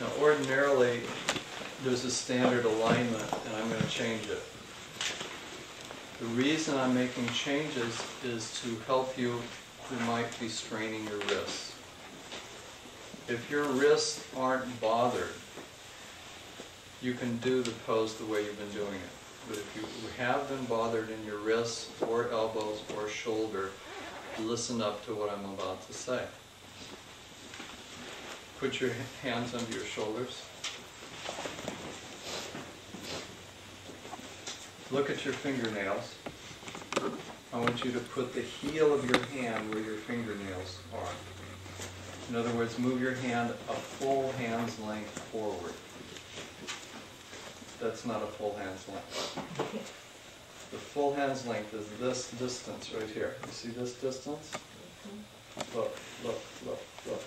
Now ordinarily there's a standard alignment and I'm going to change it. The reason I'm making changes is to help you who might be straining your wrists. If your wrists aren't bothered, you can do the pose the way you've been doing it. But if you have been bothered in your wrists or elbows or shoulder, listen up to what I'm about to say. Put your hands under your shoulders. Look at your fingernails. I want you to put the heel of your hand where your fingernails are. In other words, move your hand a full hand's length forward. That's not a full hand's length. The full hand's length is this distance right here. You see this distance? Look, look, look, look.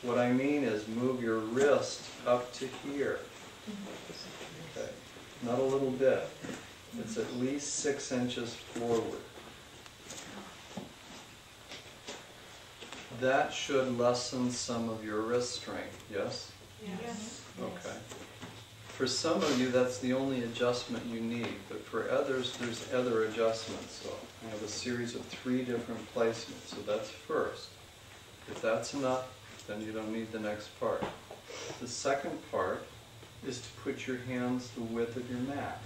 What I mean is move your wrist up to here. Okay. Not a little bit. It's at least 6 inches forward. That should lessen some of your wrist strength, yes? Yes. Okay. For some of you, that's the only adjustment you need, but for others, there's other adjustments. So I have a series of 3 different placements, so that's first. If that's enough, then you don't need the next part. The second part is to put your hands the width of your mat.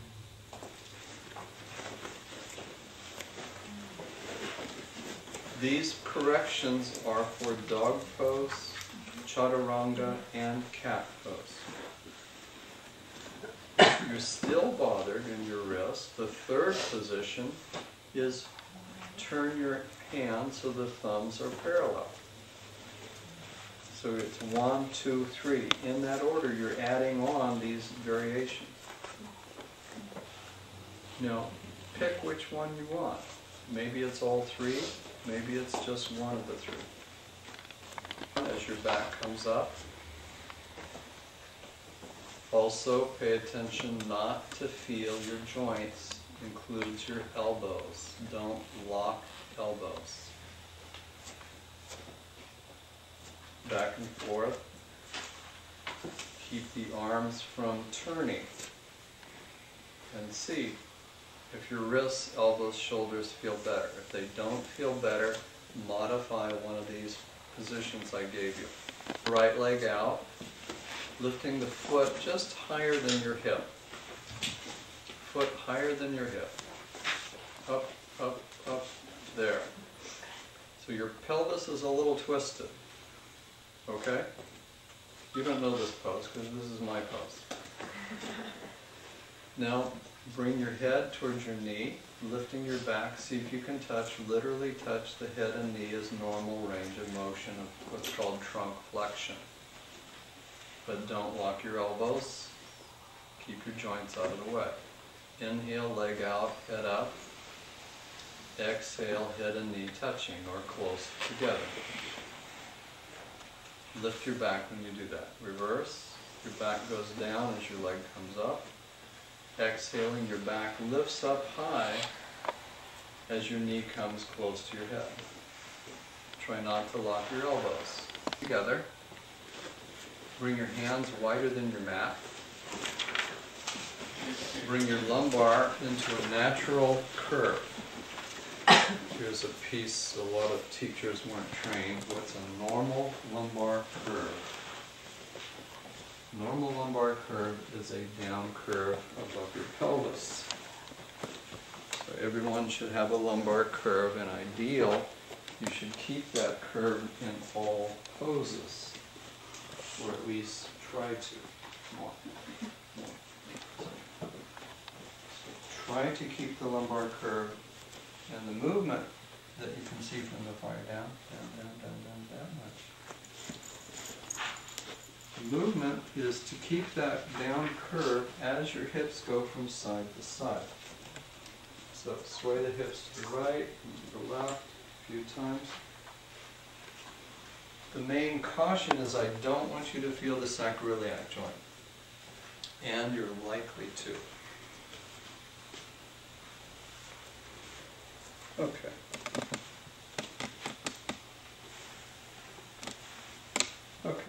These corrections are for dog pose, chaturanga, and cat pose. If you're still bothered in your wrist, the third position is turn your hands so the thumbs are parallel. So it's 1, 2, 3. In that order, you're adding on these variations. Now, pick which one you want. Maybe it's all 3. Maybe it's just one of the 3. As your back comes up, also pay attention not to feel your joints, includes your elbows. Don't lock elbows. Back and forth. Keep the arms from turning. And see if your wrists, elbows, shoulders feel better. If they don't feel better, modify one of these positions I gave you. Right leg out, lifting the foot just higher than your hip. Foot higher than your hip. Up, up, up, there. So your pelvis is a little twisted. Okay? You don't know this pose because this is my pose. Now, bring your head towards your knee, lifting your back. See if you can literally touch the head and knee as normal range of motion of what's called trunk flexion. But don't lock your elbows. Keep your joints out of the way. Inhale, leg out, head up. Exhale, head and knee touching or close together. Lift your back when you do that. Reverse. Your back goes down as your leg comes up. Exhaling, your back lifts up high as your knee comes close to your head. Try not to lock your elbows. Together. Bring your hands wider than your mat. Bring your lumbar into a natural curve. Here's a piece a lot of teachers weren't trained. What's a normal lumbar curve? Normal lumbar curve is a down curve above your pelvis. So everyone should have a lumbar curve, and ideal, you should keep that curve in all poses, or at least try to. More. So try to keep the lumbar curve, and the movement that you can see from the far down, that much. The movement is to keep that down curve as your hips go from side to side. So sway the hips to the right and to the left a few times. The main caution is I don't want you to feel the sacroiliac joint. And you're likely to. Okay. Okay.